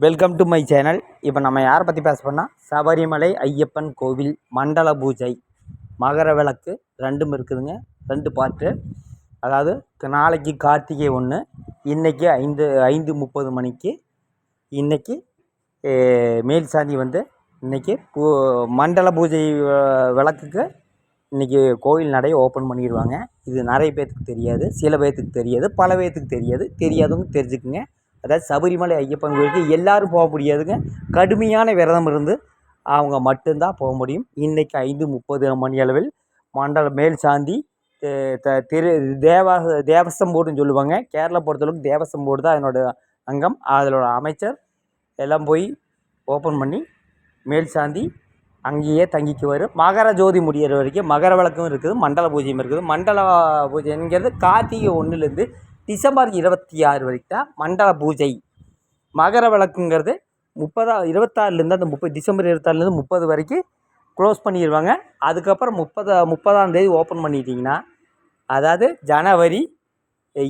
Welcome to my channel. இப்போ நம்ம யாரை பற்றி பேச போனால் சபரிமலை ஐயப்பன் கோவில் மண்டல பூஜை மகர விளக்கு ரெண்டும் இருக்குதுங்க. 2 பார்ட்டு. அதாவது நாளைக்கு கார்த்திகை 1, இன்றைக்கி 5:30 மணிக்கு இன்றைக்கி மேல் சாந்தி வந்து இன்றைக்கி மண்டல பூஜை விளக்குக்கு இன்றைக்கி கோவில் நடைய ஓப்பன் பண்ணிடுவாங்க. இது நிறைய பேர்த்துக்கு தெரியாது, சில பேர்த்துக்கு தெரியாது, பல பேர்த்துக்கு தெரியாது. தெரியாதவங்க தெரிஞ்சுக்குங்க. அதாவது சபரிமலை ஐயப்பன் கோயிலுக்கு எல்லோரும் போக முடியாதுங்க. கடுமையான விரதம் இருந்து அவங்க மட்டும்தான் போக முடியும். இன்றைக்கி 5:30 மணி அளவில் மண்டல மேல் சாந்தி தேவசம் போர்டுன்னு சொல்லுவாங்க. கேரளா பொறுத்தளவுக்கு தேவசம் போர்டு தான் என்னோட அங்கம். அதோட அமைச்சர் எல்லாம் போய் ஓப்பன் பண்ணி மேல் சாந்தி அங்கேயே தங்கிக்குவார். மகர ஜோதி முடிகிற வரைக்கும் மகர விளக்கும் இருக்குது, மண்டல பூஜையும் இருக்குது. மண்டல பூஜைங்கிறது கார்த்திகை 1லேருந்து டிசம்பர் 26 வரைக்கும் தான் மண்டல பூஜை. மகர விளக்குங்கிறது 26லேருந்து அந்த டிசம்பர் 26லேருந்து 30 வரைக்கும் க்ளோஸ் பண்ணிடுவாங்க. அதுக்கப்புறம் 30ஆம் தேதி ஓப்பன் பண்ணிட்டீங்கன்னா, அதாவது ஜனவரி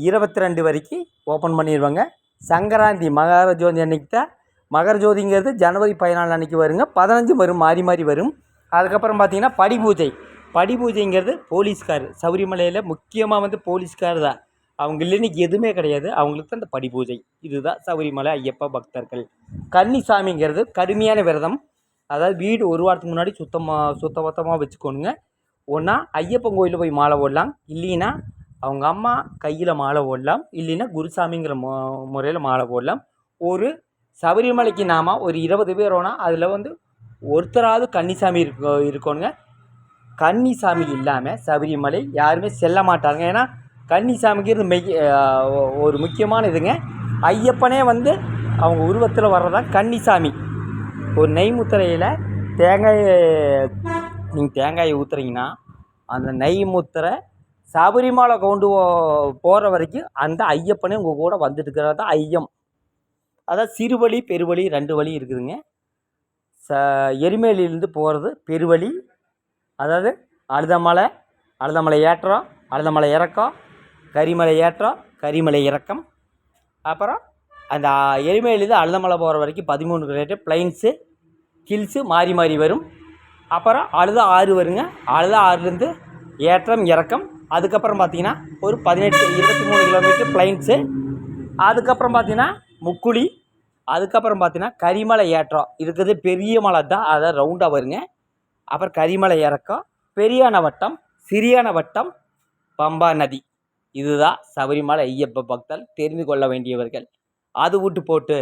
22 வரைக்கும் ஓப்பன் பண்ணிடுவாங்க. சங்கராந்தி மகர ஜோதி அன்றைக்கி தான். மகர ஜோதிங்கிறது ஜனவரி 14 அன்றைக்கி வருங்க. 15 வரும், மாறி மாறி வரும். அதுக்கப்புறம் பார்த்திங்கன்னா படி பூஜைங்கிறது போலீஸ்கார் சபரிமலையில் முக்கியமாக வந்து போலீஸ்கார் தான். அவங்க இல்லைன்னு எதுவுமே கிடையாது. அவங்களுக்கு தான் இந்த படி பூஜை. இதுதான் சபரிமலை ஐயப்ப பக்தர்கள். கன்னிசாமிங்கிறது கடுமையான விரதம். அதாவது வீடு ஒரு வாரத்துக்கு முன்னாடி சுத்தபத்தமாக வச்சுக்கோணுங்க. ஒன்றா ஐயப்பன் கோயிலில் போய் மாலை ஓடலாம், இல்லைன்னா அவங்க அம்மா கையில் மாலை ஓடலாம், இல்லைன்னா குருசாமிங்கிற முறையில் மாலை ஓடலாம். ஒரு சபரிமலைக்கு நாம் ஒரு 20 பேர் ஓனால் அதில் வந்து ஒருத்தராவது கன்னிசாமி இருக்கணுங்க. கன்னிசாமி இல்லாமல் சபரிமலை யாருமே செல்ல மாட்டாங்க. ஏன்னா கன்னிசாமிங்கிறது ஒரு முக்கியமான இதுங்க. ஐயப்பனே வந்து அவங்க உருவத்தில் வர்றதான் கன்னிசாமி. ஒரு நெய் முத்திரையில் நீங்கள் தேங்காயை ஊற்றுறீங்கன்னா அந்த நெய் முத்திரை சபரிமலை கொண்டு போகிற வரைக்கும் அந்த ஐயப்பனே உங்கள் கூட வந்துட்டு இருக்கிறது தான் ஐயம். அதாவது சிறுவழி பெருவழி 2 வழி இருக்குதுங்க. எரிமேலியிலேருந்து போகிறது பெருவழி. அதாவது அழுதமலை ஏற்றம், அழுதமலை இறக்கம், கரிமலை ஏற்றம், கரிமலை இறக்கம். அப்புறம் அந்த எரிமலையிலேருந்து அழுதமலை போகிற வரைக்கும் 13 கிலோமீட்டர் பிளைன்ஸு ஹில்ஸு மாறி மாறி வரும். அப்புறம் அழுத ஆறு வருங்க. அழுத ஆறுலேருந்து ஏற்றம் இறக்கம். அதுக்கப்புறம் பார்த்திங்கன்னா ஒரு 23 கிலோமீட்டர் பிளைன்ஸு. அதுக்கப்புறம் பார்த்திங்கன்னா முக்குழி. அதுக்கப்புறம் பார்த்திங்கன்னா கரிமலை ஏற்றம் இருக்குது. பெரிய மலை தான், அதை ரவுண்டாக வருங்க. அப்புறம் கரிமலை இறக்கம், பெரியான வட்டம், சிறியான வட்டம், பம்பா நதி. இதுதான் சபரிமலை ஐயப்ப பக்தர் தெரிந்து கொள்ள வேண்டியவர்கள். அது விட்டு போட்டு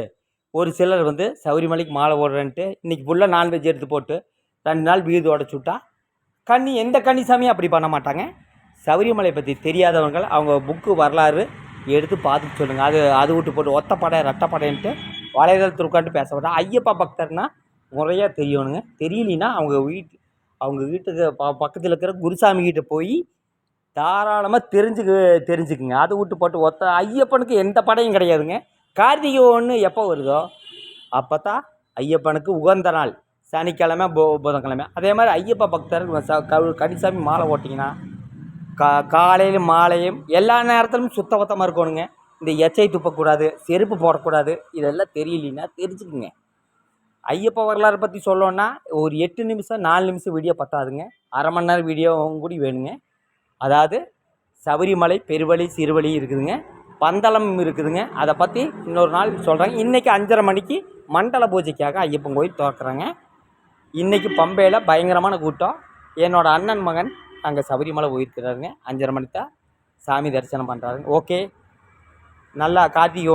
ஒரு சிலர் வந்து சபரிமலைக்கு மாலை ஓடுறேன்ட்டு இன்றைக்கி ஃபுல்லாக நான்வெஜ் எடுத்து போட்டு 2 நாள் வீடு உடச்சி விட்டா எந்த கன்னிசாமியும் அப்படி பண்ண மாட்டாங்க. சபரிமலை பற்றி தெரியாதவங்க அவங்க புக்கு வரலாறு எடுத்து பார்த்துட்டு சொல்லுங்கள். அது விட்டு போட்டு ஒத்தப்படை ரெட்டப்படைன்ட்டு வலைதளத்தில் உட்காந்துட்டு பேச மாட்டாங்க. ஐயப்பா பக்தர்னால் முறையாக தெரியணுங்க. தெரியலனா அவங்க வீட்டுக்கு பக்கத்தில் இருக்கிற குருசாமி கிட்டே போய் தாராளமாக தெரிஞ்சுக்குங்க. அதை விட்டு போட்டு ஐயப்பனுக்கு எந்த படையும் கிடையாதுங்க. கார்த்திகை 1 எப்போ வருதோ அப்போ தான் ஐயப்பனுக்கு உகந்த நாள். சனிக்கிழமை புதன்கிழமை. அதே மாதிரி ஐயப்ப பக்தர் கன்னிசாமி மாலை ஓட்டிங்கன்னா காலையிலும் மாலையும் எல்லா நேரத்திலும் சுத்தபத்தமாக இருக்கணுங்க. இந்த எச்சை துப்பக்கூடாது, செருப்பு போடக்கூடாது. இதெல்லாம் தெரியலனா தெரிஞ்சுக்குங்க. ஐயப்ப வரலாறு பற்றி சொல்லணுன்னா ஒரு 8 நிமிஷம் 4 நிமிஷம் வீடியோ பத்தாதுங்க. அரை மணி நேரம் வீடியோ கூட வேணுங்க. அதாவது சபரிமலை பெருவழி சிறுவழி இருக்குதுங்க, பந்தளம் இருக்குதுங்க. அதை பற்றி இன்னொரு நாள் சொல்கிறாங்க. இன்றைக்கி 5:30 மணிக்கு மண்டல பூஜைக்காக ஐயப்பன் கோயில் திறக்கிறாங்க. இன்றைக்கி பம்பையில் பயங்கரமான கூட்டம். என்னோடய அண்ணன் மகன் அங்கே சபரிமலை போயிருக்கிறாருங்க. 5:30 மணிக்கு தான் சாமி தரிசனம் பண்ணுறாருங்க. ஓகே, நல்லா கார்த்திகை